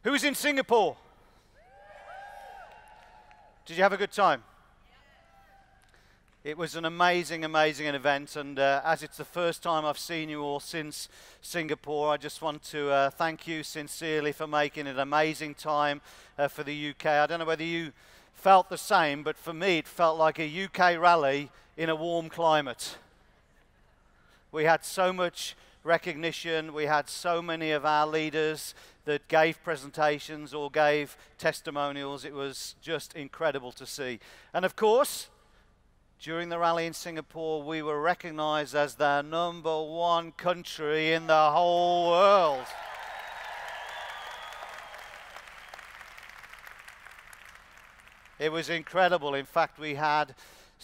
Who's in Singapore? Did you have a good time? It was an amazing, amazing event, and as it's the first time I've seen you all since Singapore, I just want to thank you sincerely for making it an amazing time for the UK. I don't know whether you felt the same, but for me it felt like a UK rally in a warm climate. We had so much recognition, we had so many of our leaders that gave presentations or gave testimonials. It was just incredible to see. And of course, during the rally in Singapore, we were recognized as the #1 country in the whole world. It was incredible. In fact, we had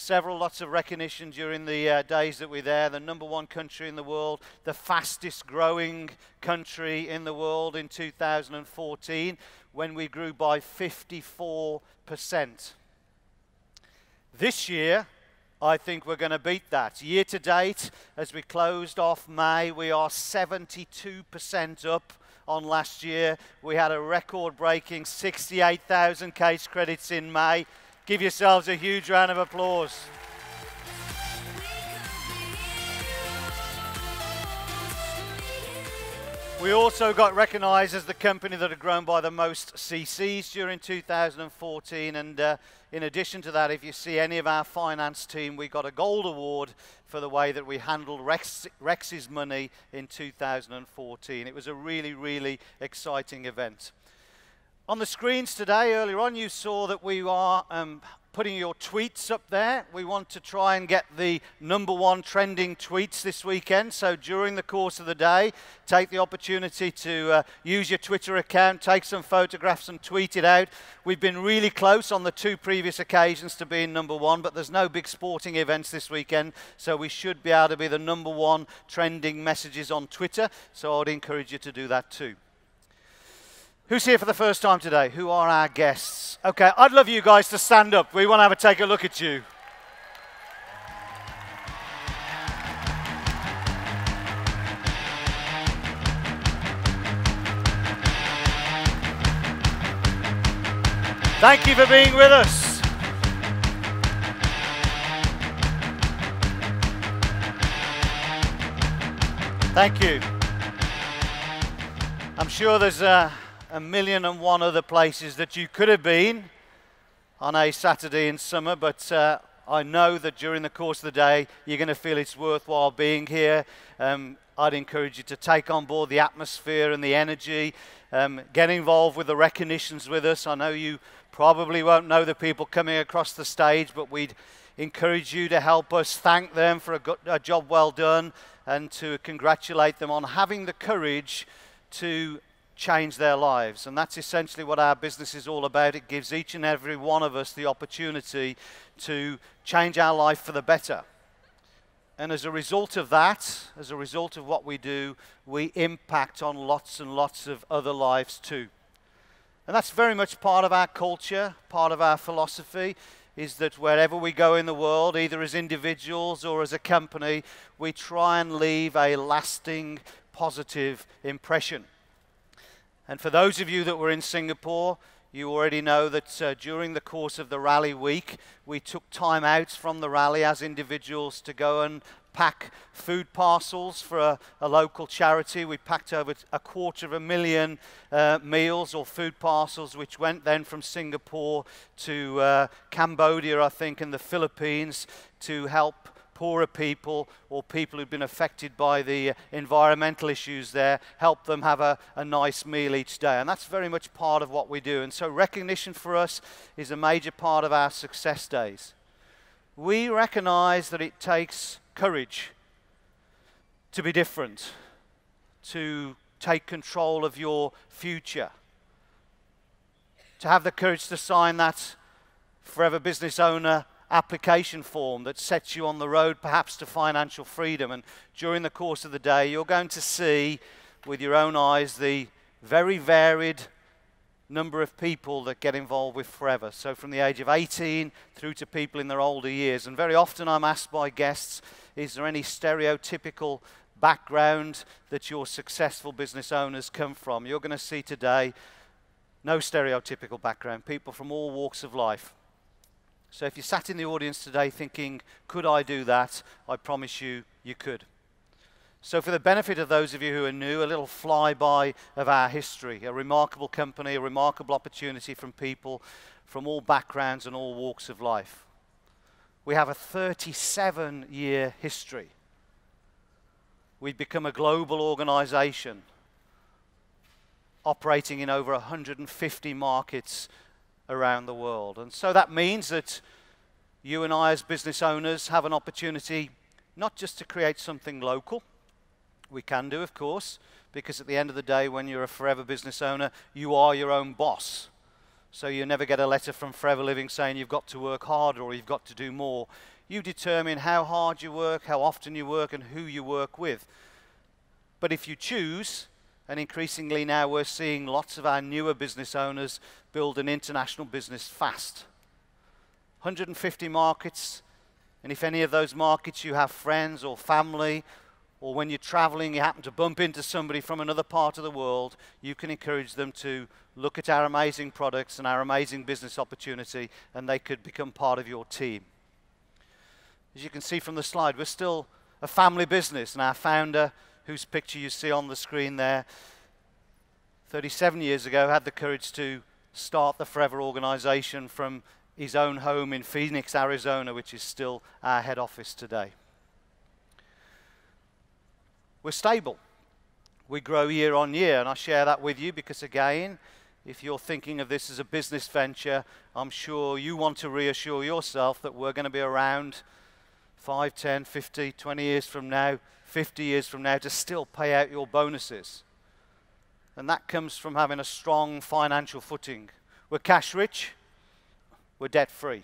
lots of recognition during the days that we were there. The #1 country in the world, the fastest growing country in the world in 2014, when we grew by 54%. This year, I think we're going to beat that. Year to date, as we closed off May, we are 72% up on last year. We had a record-breaking 68,000 case credits in May. Give yourselves a huge round of applause. We also got recognized as the company that had grown by the most CCs during 2014, and in addition to that, if you see any of our finance team, we got a gold award for the way that we handled Rex's money in 2014. It was a really, really exciting event. On the screens today, earlier on, you saw that we are putting your tweets up there. We want to try and get the #1 trending tweets this weekend. So during the course of the day, take the opportunity to use your Twitter account, take some photographs and tweet it out. We've been really close on the 2 previous occasions to being #1, but there's no big sporting events this weekend, so we should be able to be the #1 trending messages on Twitter. So I'd encourage you to do that too. Who's here for the first time today? Who are our guests? Okay, I'd love you guys to stand up. We want to take a look at you. Thank you for being with us. Thank you. I'm sure there's a million and one other places that you could have been on a Saturday in summer, but I know that during the course of the day you're going to feel it's worthwhile being here. I'd encourage you to take on board the atmosphere and the energy, get involved with the recognitions with us. I know you probably won't know the people coming across the stage, but we'd encourage you to help us thank them for a job well done and to congratulate them on having the courage to change their lives. And that's essentially what our business is all about. It gives each and every one of us the opportunity to change our life for the better. And as a result of that, as a result of what we do, we impact on lots and lots of other lives too. And that's very much part of our culture, part of our philosophy, is that wherever we go in the world, either as individuals or as a company, we try and leave a lasting positive impression. And for those of you that were in Singapore, you already know that during the course of the rally week, we took time out from the rally as individuals to go and pack food parcels for a local charity. We packed over 250,000 meals or food parcels, which went then from Singapore to Cambodia, I think, and the Philippines to help poorer people or people who've been affected by the environmental issues there, help them have a nice meal each day. And that's very much part of what we do. And so recognition for us is a major part of our success days. We recognize that it takes courage to be different, to take control of your future, to have the courage to sign that Forever Business Owner application form that sets you on the road perhaps to financial freedom. And during the course of the day, you're going to see with your own eyes the very varied number of people that get involved with Forever. So from the age of 18 through to people in their older years. And very often I'm asked by guests, is there any stereotypical background that your successful business owners come from? You're going to see today No stereotypical background, people from all walks of life. So if you sat in the audience today thinking, could I do that? I promise you, you could. So for the benefit of those of you who are new, a little flyby of our history, a remarkable company, a remarkable opportunity from people from all backgrounds and all walks of life. We have a 37-year history. We've become a global organization operating in over 150 markets around the world. And so that means that you and I as business owners have an opportunity not just to create something local. We can do, of course, because at the end of the day, when you're a Forever business owner, you are your own boss. So you never get a letter from Forever Living saying you've got to work harder or you've got to do more. You determine how hard you work, how often you work, and who you work with. But if you choose, and increasingly now we're seeing lots of our newer business owners build an international business fast. 150 markets, and if any of those markets you have friends or family, or when you're traveling you happen to bump into somebody from another part of the world, you can encourage them to look at our amazing products and our amazing business opportunity, and they could become part of your team. As you can see from the slide, we're still a family business, and our founder, whose picture you see on the screen there, 37 years ago had the courage to start the Forever organization from his own home in Phoenix, Arizona, which is still our head office today. We're stable. We grow year on year, and I share that with you because, again, if you're thinking of this as a business venture, I'm sure you want to reassure yourself that we're going to be around 5, 10, 50, 20 years from now, 50 years from now to still pay out your bonuses. And that comes from having a strong financial footing. We're cash rich, we're debt free.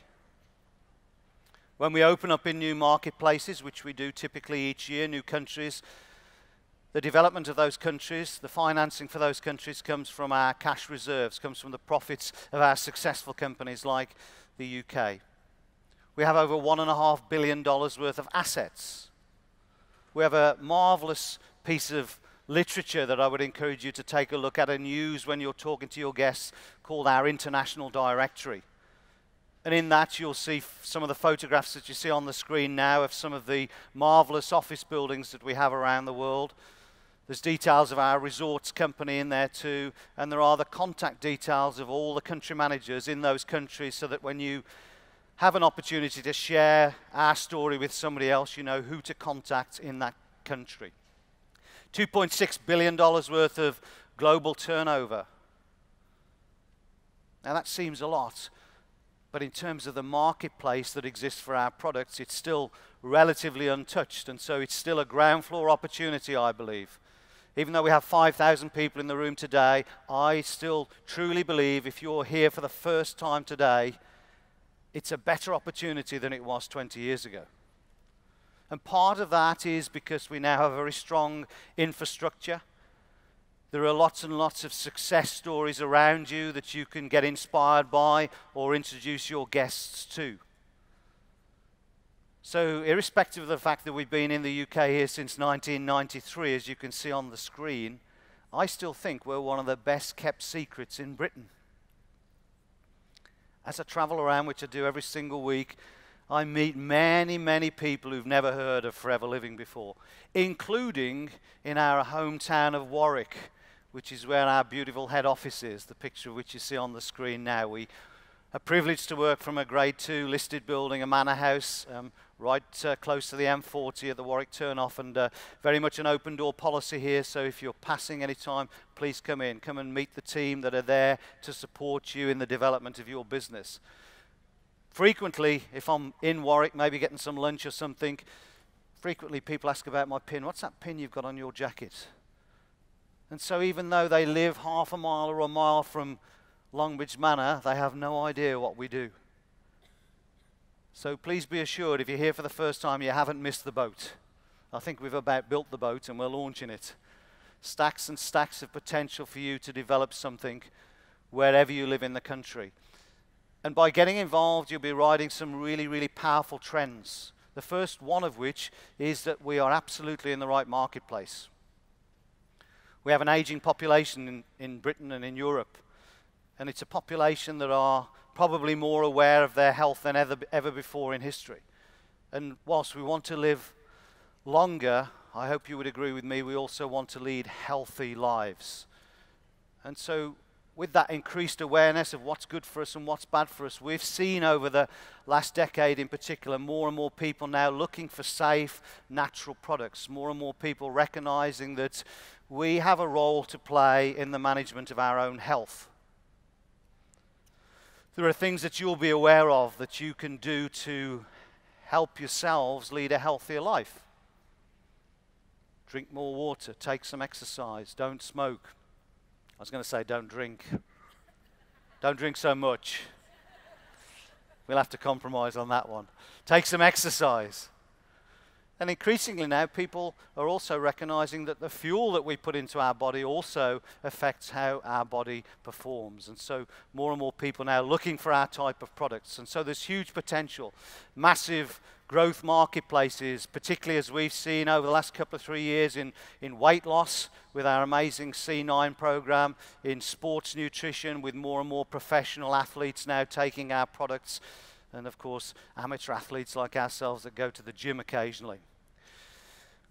When we open up in new marketplaces, which we do typically each year, new countries, the development of those countries, the financing for those countries comes from our cash reserves, comes from the profits of our successful companies like the UK. We have over $1.5 billion worth of assets. We have a marvelous piece of literature that I would encourage you to take a look at and use when you're talking to your guests, called our International Directory. And in that you'll see some of the photographs that you see on the screen now of some of the marvelous office buildings that we have around the world. There's details of our resorts company in there too, and there are the contact details of all the country managers in those countries, so that when you have an opportunity to share our story with somebody else, you know who to contact in that country. $2.6 billion worth of global turnover. Now that seems a lot, but in terms of the marketplace that exists for our products, it's still relatively untouched, and so it's still a ground floor opportunity, I believe. Even though we have 5,000 people in the room today, I still truly believe if you're here for the first time today, it's a better opportunity than it was 20 years ago. And part of that is because we now have a very strong infrastructure. There are lots and lots of success stories around you that you can get inspired by or introduce your guests to. So irrespective of the fact that we've been in the UK here since 1993, as you can see on the screen, I still think we're one of the best kept secrets in Britain. As I travel around, which I do every single week, I meet many, many people who've never heard of Forever Living before, including in our hometown of Warwick, which is where our beautiful head office is, the picture of which you see on the screen now. We are privileged to work from a Grade 2 listed building, a manor house, right close to the M40 at the Warwick turnoff, and very much an open door policy here, so if you're passing any time, please come in. Come and meet the team that are there to support you in the development of your business. Frequently, if I'm in Warwick, maybe getting some lunch or something, frequently people ask about my pin. What's that pin you've got on your jacket? And so even though they live half a mile or a mile from Longbridge Manor, they have no idea what we do. So please be assured, if you're here for the first time, you haven't missed the boat. I think we've about built the boat and we're launching it. Stacks and stacks of potential for you to develop something wherever you live in the country. And by getting involved, you'll be riding some really, really powerful trends. The first one of which is that we are absolutely in the right marketplace. We have an aging population in Britain and in Europe. And it's a population that are probably more aware of their health than ever before in history. And whilst we want to live longer, I hope you would agree with me, we also want to lead healthy lives. And so with that increased awareness of what's good for us and what's bad for us, we've seen over the last decade in particular more and more people now looking for safe, natural products, more and more people recognizing that we have a role to play in the management of our own health. There are things that you'll be aware of that you can do to help yourselves lead a healthier life. Drink more water, take some exercise, don't smoke. I was going to say don't drink. Don't drink so much. We'll have to compromise on that one. Take some exercise. And increasingly now, people are also recognizing that the fuel that we put into our body also affects how our body performs. And so more and more people now looking for our type of products. And so there's huge potential, massive growth marketplaces, particularly as we've seen over the last couple of 3 years in weight loss with our amazing C9 program, in sports nutrition with more and more professional athletes now taking our products, and of course amateur athletes like ourselves that go to the gym occasionally.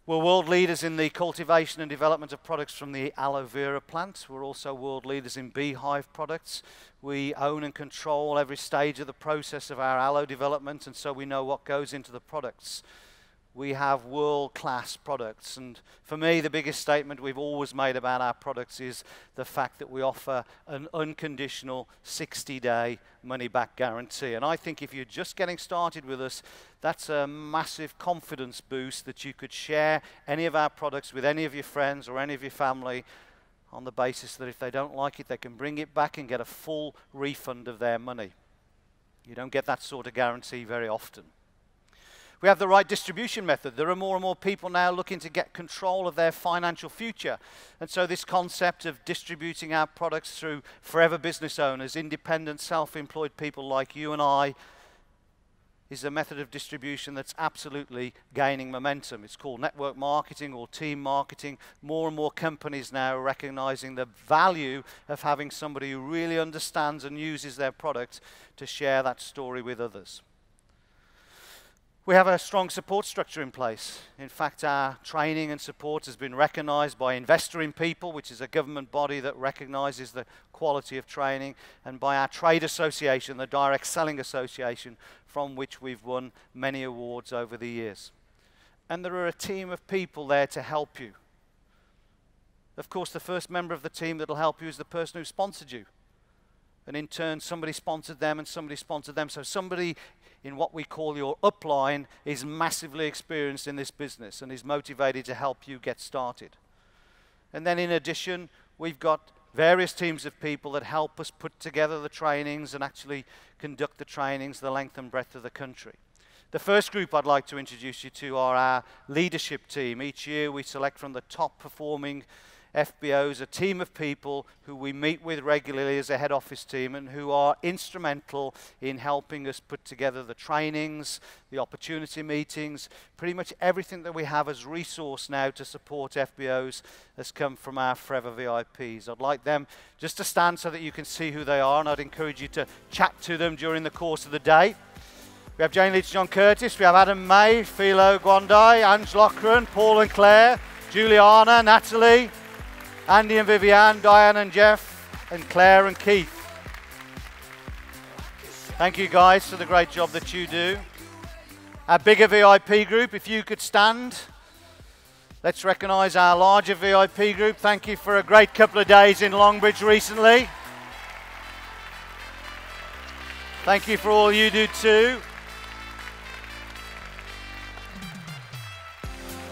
We're world leaders in the cultivation and development of products from the aloe vera plant. We're also world leaders in beehive products. We own and control every stage of the process of our aloe development, and so we know what goes into the products. We have world-class products, and for me the biggest statement we've always made about our products is the fact that we offer an unconditional 60-day money-back guarantee. And I think if you're just getting started with us, that's a massive confidence boost that you could share any of our products with any of your friends or any of your family on the basis that if they don't like it, they can bring it back and get a full refund of their money. You don't get that sort of guarantee very often. We have the right distribution method. There are more and more people now looking to get control of their financial future. And so this concept of distributing our products through forever business owners, independent, self-employed people like you and I, is a method of distribution that's absolutely gaining momentum. It's called network marketing or team marketing. More and more companies now are recognizing the value of having somebody who really understands and uses their product to share that story with others. We have a strong support structure in place. In fact, our training and support has been recognized by Investor in People, which is a government body that recognizes the quality of training, and by our trade association, the Direct Selling Association, from which we've won many awards over the years. And there are a team of people there to help you. Of course, the first member of the team that will help you is the person who sponsored you. And in turn, somebody sponsored them and somebody sponsored them. So somebody in what we call your upline is massively experienced in this business and is motivated to help you get started. And then in addition, we've got various teams of people that help us put together the trainings and actually conduct the trainings the length and breadth of the country. The first group I'd like to introduce you to are our leadership team. Each year we select from the top performing FBOs, a team of people who we meet with regularly as a head office team and who are instrumental in helping us put together the trainings, the opportunity meetings. Pretty much everything that we have as resource now to support FBOs has come from our Forever VIPs. I'd like them just to stand so that you can see who they are, and I'd encourage you to chat to them during the course of the day. We have Jane Leach, John Curtis, we have Adam May, Philo Gwandai, Ange Loughran, Paul and Claire, Juliana, Natalie, Andy and Viviane, Diane and Jeff, and Claire and Keith. Thank you guys for the great job that you do. Our bigger VIP group, if you could stand. Let's recognise our larger VIP group. Thank you for a great couple of days in Longbridge recently. Thank you for all you do too.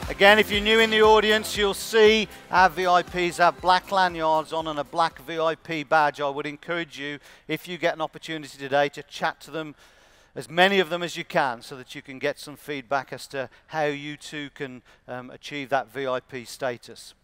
Again, if you're new in the audience, you'll see our VIPs have black lanyards on and a black VIP badge. I would encourage you, if you get an opportunity today, to chat to them, as many of them as you can, so that you can get some feedback as to how you too can achieve that VIP status.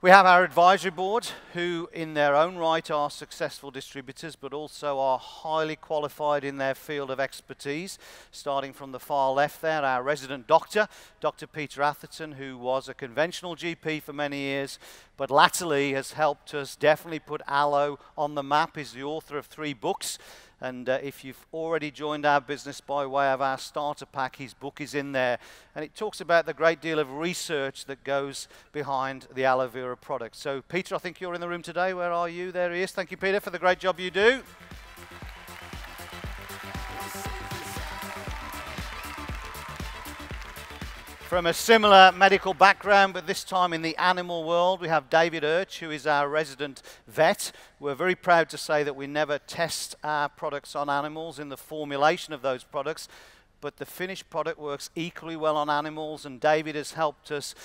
We have our advisory board, who in their own right are successful distributors, but also are highly qualified in their field of expertise. Starting from the far left there, our resident doctor, Dr. Peter Atherton, who was a conventional GP for many years, but latterly has helped us definitely put Allo on the map. He's the author of 3 books. And if you've already joined our business by way of our starter pack, his book is in there. And it talks about the great deal of research that goes behind the aloe vera product. So, Peter, I think you're in the room today. Where are you? There he is. Thank you, Peter, for the great job you do. From a similar medical background, but this time in the animal world, we have David Urch, who is our resident vet. We're very proud to say that we never test our products on animals in the formulation of those products, but the finished product works equally well on animals, and David has helped us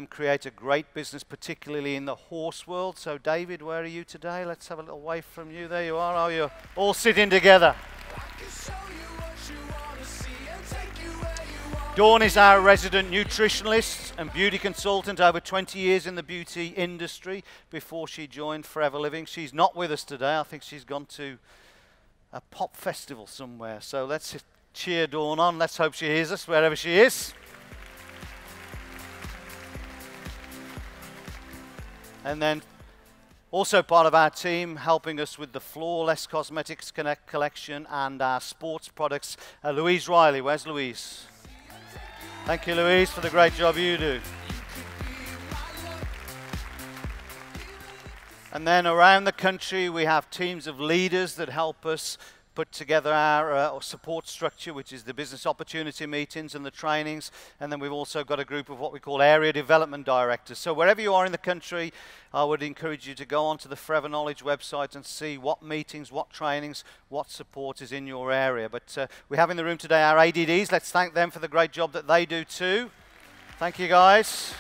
create a great business, particularly in the horse world. So, David, where are you today? Let's have a little wave from you. There you are. Oh, you're all sitting together. Dawn is our resident nutritionalist and beauty consultant, over 20 years in the beauty industry before she joined Forever Living. She's not with us today. I think she's gone to a pop festival somewhere. So let's cheer Dawn on. Let's hope she hears us wherever she is. And then also part of our team helping us with the Flawless Cosmetics Connect collection and our sports products, Louise Riley. Where's Louise? Thank you, Louise, for the great job you do. And then around the country, we have teams of leaders that help us put together our support structure, which is the business opportunity meetings and the trainings. And then we've also got a group of what we call area development directors. So wherever you are in the country, I would encourage you to go onto the Forever Knowledge website and see what meetings, what trainings, what support is in your area. But we have in the room today our ADDs. Let's thank them for the great job that they do too. Thank you, guys.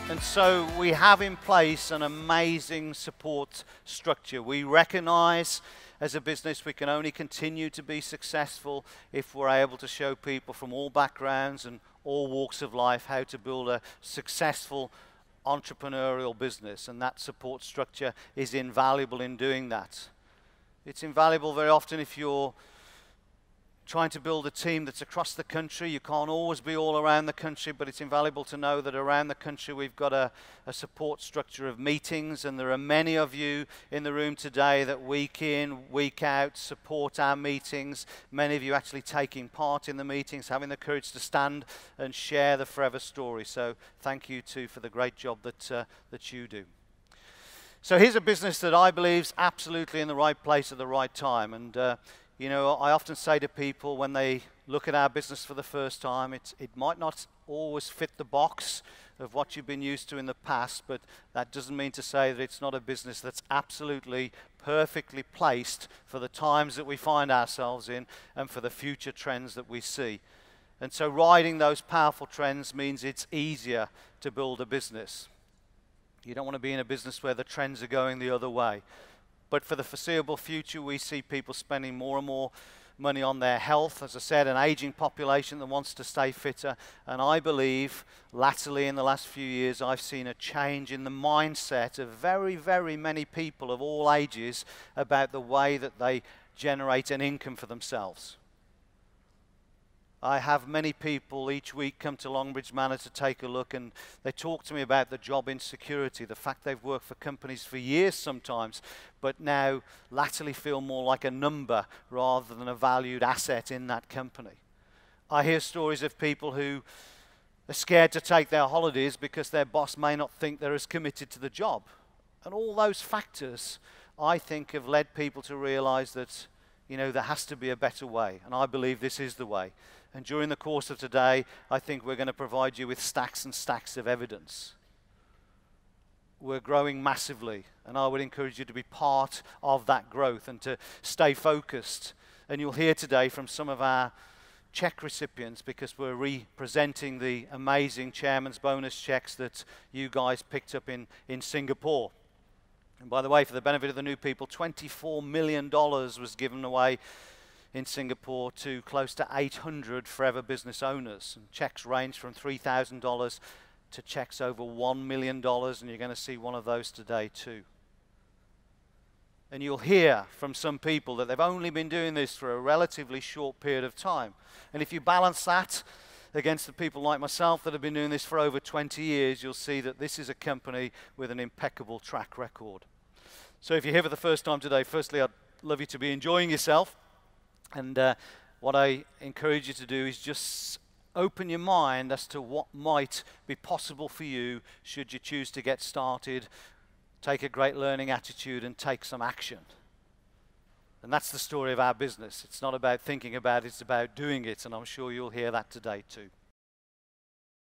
And so we have in place an amazing support structure. We recognize as a business we can only continue to be successful if we're able to show people from all backgrounds and all walks of life how to build a successful entrepreneurial business. And that support structure is invaluable in doing that. It's invaluable very often if you're trying to build a team that's across the country. You can't always be all around the country, but it's invaluable to know that around the country we've got a support structure of meetings, and there are many of you in the room today that week in, week out support our meetings. Many of you actually taking part in the meetings, having the courage to stand and share the Forever story. So thank you too for the great job that you do. So here's a business that I believe is absolutely in the right place at the right time. And you know, I often say to people when they look at our business for the first time, it might not always fit the box of what you've been used to in the past, but that doesn't mean to say that it's not a business that's absolutely perfectly placed for the times that we find ourselves in and for the future trends that we see. And so riding those powerful trends means it's easier to build a business. You don't want to be in a business where the trends are going the other way. But for the foreseeable future, we see people spending more and more money on their health. As I said, an aging population that wants to stay fitter. And I believe, latterly in the last few years, I've seen a change in the mindset of very, very many people of all ages about the way that they generate an income for themselves. I have many people each week come to Longbridge Manor to take a look, and they talk to me about the job insecurity, the fact they've worked for companies for years sometimes, but now latterly feel more like a number rather than a valued asset in that company. I hear stories of people who are scared to take their holidays because their boss may not think they're as committed to the job. And all those factors, I think, have led people to realize that, you know, there has to be a better way, and I believe this is the way. And during the course of today, I think we're going to provide you with stacks and stacks of evidence. We're growing massively, and I would encourage you to be part of that growth and to stay focused. And you'll hear today from some of our check recipients, because we're representing the amazing chairman's bonus checks that you guys picked up in Singapore. And by the way, for the benefit of the new people, $24 million was given away in Singapore to close to 800 Forever business owners. And checks range from $3,000 to checks over $1 million, and you're going to see one of those today too. And you'll hear from some people that they've only been doing this for a relatively short period of time. And if you balance that against the people like myself that have been doing this for over 20 years, you'll see that this is a company with an impeccable track record. So if you're here for the first time today, firstly, I'd love you to be enjoying yourself. And what I encourage you to do is just open your mind as to what might be possible for you should you choose to get started, take a great learning attitude, and take some action. And that's the story of our business. It's not about thinking about it, it's about doing it, and I'm sure you'll hear that today too.